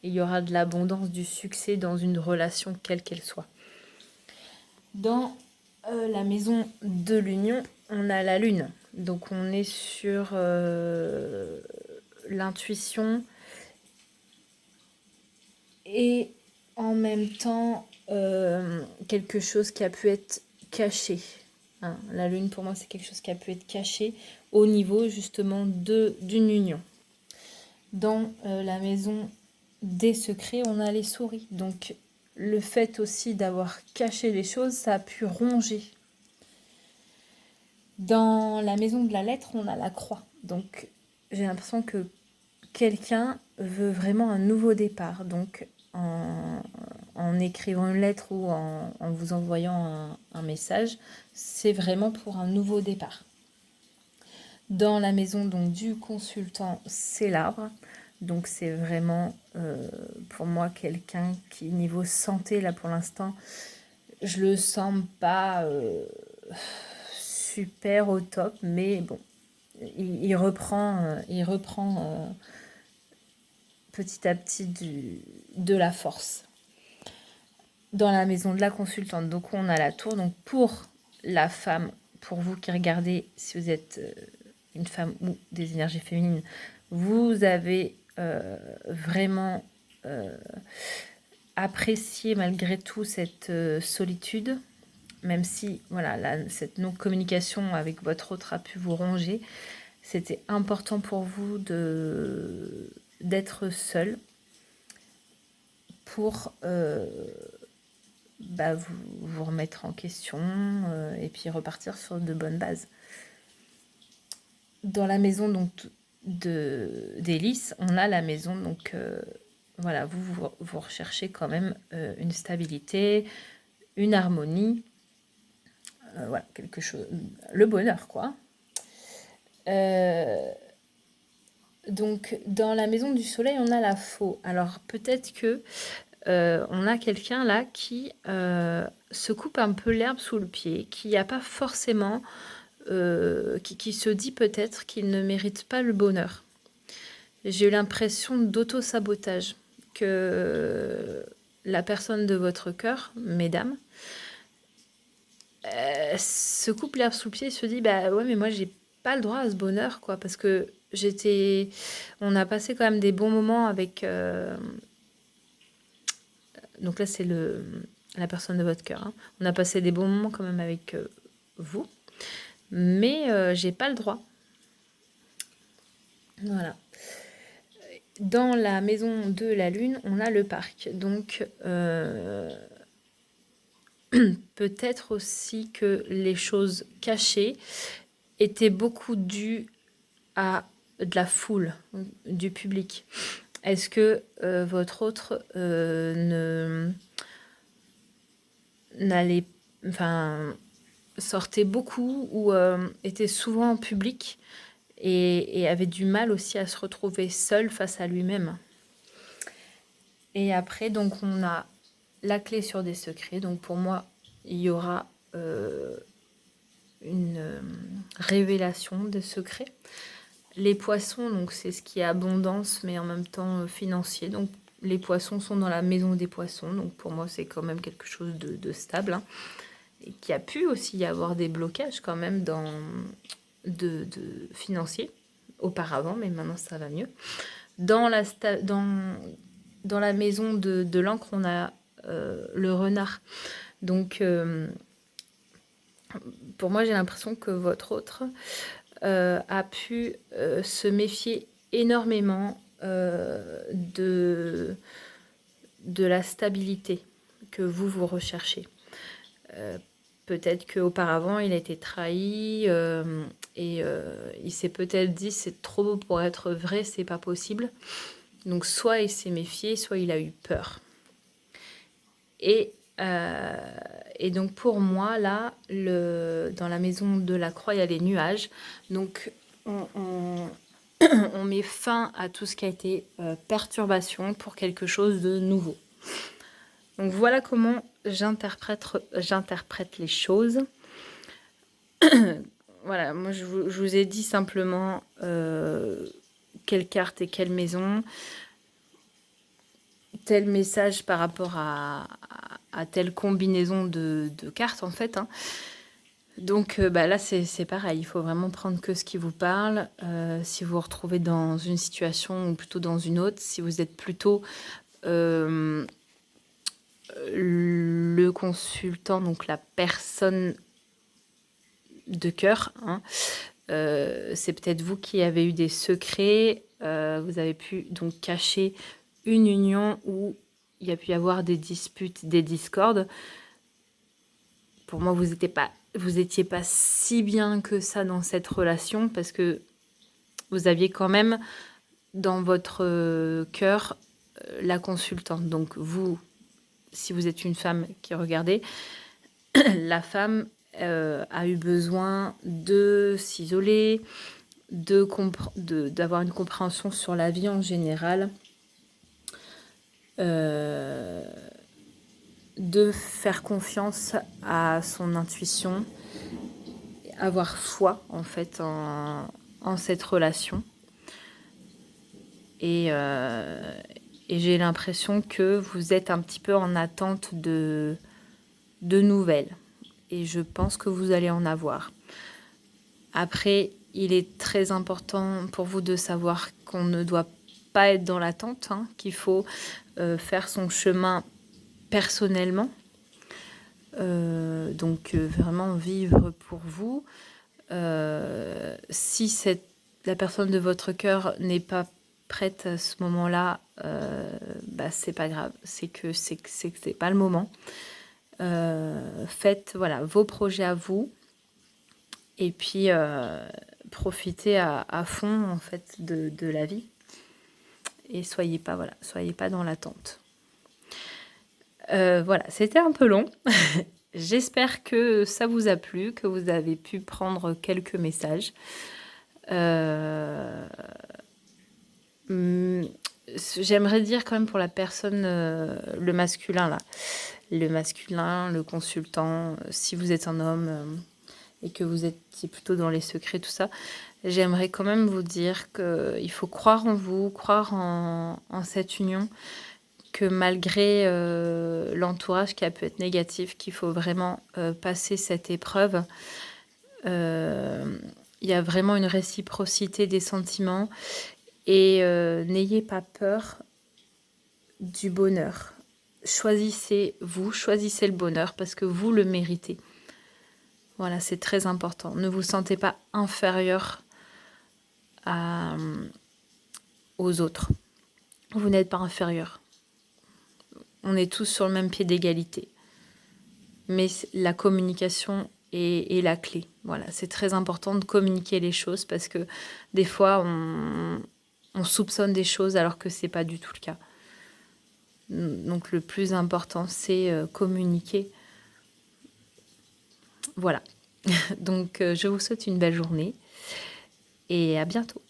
il y aura de l'abondance, du succès dans une relation quelle qu'elle soit. Dans la maison de l'union, on a la lune. Donc on est sur l'intuition et en même temps quelque chose qui a pu être caché. Hein, la lune pour moi c'est quelque chose qui a pu être caché au niveau justement d'une union. Dans la maison des secrets, on a les souris. Donc le fait aussi d'avoir caché les choses, ça a pu ronger. Dans la maison de la lettre, on a la croix. Donc j'ai l'impression que quelqu'un veut vraiment un nouveau départ. Donc en écrivant une lettre ou en vous envoyant un message, c'est vraiment pour un nouveau départ. Dans la maison donc, du consultant, c'est l'arbre. Donc c'est vraiment pour moi quelqu'un qui, niveau santé, là pour l'instant, je le sens pas super au top, mais bon, il reprend petit à petit de la force. Dans la maison de la consultante, donc on a la tour. Donc pour la femme, pour vous qui regardez, si vous êtes une femme ou des énergies féminines, vous avez vraiment apprécié malgré tout cette solitude, même si voilà, cette non-communication avec votre autre a pu vous ronger. C'était important pour vous d'être seul pour vous remettre en question et puis repartir sur de bonnes bases. Dans la maison donc d'Hélice, on a la maison donc voilà, vous recherchez quand même une stabilité, une harmonie, voilà, quelque chose, le bonheur quoi. Donc dans la maison du soleil, on a la faux. Alors peut-être que on a quelqu'un là qui se coupe un peu l'herbe sous le pied, qui n'a pas forcément, qui se dit peut-être qu'il ne mérite pas le bonheur. J'ai eu l'impression d'auto-sabotage, que la personne de votre cœur, mesdames, se coupe l'herbe sous le pied et se dit bah ouais mais moi j'ai pas le droit à ce bonheur quoi, parce que on a passé quand même des bons moments avec donc là c'est la personne de votre cœur, hein. On a passé des bons moments quand même avec vous, mais j'ai pas le droit. Voilà. Dans la maison de la lune, on a le parc. Donc peut-être aussi que les choses cachées étaient beaucoup dues à de la foule, du public. Est-ce que votre autre sortait beaucoup ou était souvent en public et avait du mal aussi à se retrouver seul face à lui-même. Et après, donc, on a la clé sur des secrets. Donc, pour moi, il y aura une révélation des secrets. Les poissons, donc, c'est ce qui est abondance, mais en même temps financier. Donc, les poissons sont dans la maison des poissons. Donc, pour moi, c'est quand même quelque chose de stable. Hein, et qui a pu aussi y avoir des blocages quand même de financiers auparavant, mais maintenant, ça va mieux. Dans la maison de l'encre, on a le renard. Donc, pour moi, j'ai l'impression que votre autre a pu se méfier énormément de la stabilité que vous recherchez. Peut-être qu'auparavant, il a été trahi et il s'est peut-être dit c'est trop beau pour être vrai, c'est pas possible. Donc soit il s'est méfié, soit il a eu peur. Et donc pour moi, là, dans la maison de la croix, il y a les nuages. Donc on met fin à tout ce qui a été perturbation pour quelque chose de nouveau. Donc voilà comment j'interprète les choses. Voilà, moi je vous ai dit simplement quelle carte et quelle maison. tel message par rapport à telle combinaison de cartes, en fait. Hein. Donc là, c'est pareil. Il faut vraiment prendre que ce qui vous parle. Si vous vous retrouvez dans une situation ou plutôt dans une autre, si vous êtes plutôt le consultant, donc la personne de cœur, hein, c'est peut-être vous qui avez eu des secrets, vous avez pu donc cacher une union où il y a pu y avoir des disputes, des discordes. Pour moi, vous étiez pas si bien que ça dans cette relation parce que vous aviez quand même dans votre cœur la consultante. Donc vous, si vous êtes une femme qui regardez, la femme a eu besoin de s'isoler, d'avoir une compréhension sur la vie en général, de faire confiance à son intuition, avoir foi en fait en cette relation. Et j'ai l'impression que vous êtes un petit peu en attente de nouvelles. Et je pense que vous allez en avoir. Après, il est très important pour vous de savoir qu'on ne doit pas être dans l'attente, hein, qu'il faut faire son chemin personnellement. Donc vraiment vivre pour vous. Si la personne de votre cœur n'est pas prête à ce moment-là, c'est pas grave. C'est que c'est pas le moment. Faites voilà, vos projets à vous. Et puis, profitez à fond, en fait, de la vie. Et soyez pas dans l'attente. Voilà, c'était un peu long. J'espère que ça vous a plu, que vous avez pu prendre quelques messages. J'aimerais dire quand même pour la personne, le masculin, là. Le masculin, le consultant, si vous êtes un homme... et que vous étiez plutôt dans les secrets, tout ça, j'aimerais quand même vous dire qu'il faut croire en vous, croire en cette union, que malgré l'entourage qui a pu être négatif, qu'il faut vraiment passer cette épreuve. Il y a vraiment une réciprocité des sentiments et n'ayez pas peur du bonheur. Choisissez-vous, choisissez le bonheur parce que vous le méritez. Voilà, c'est très important. Ne vous sentez pas inférieur aux autres. Vous n'êtes pas inférieur. On est tous sur le même pied d'égalité. Mais la communication est la clé. Voilà, c'est très important de communiquer les choses parce que des fois, on soupçonne des choses alors que ce n'est pas du tout le cas. Donc le plus important, c'est communiquer. Voilà. Donc je vous souhaite une belle journée et à bientôt.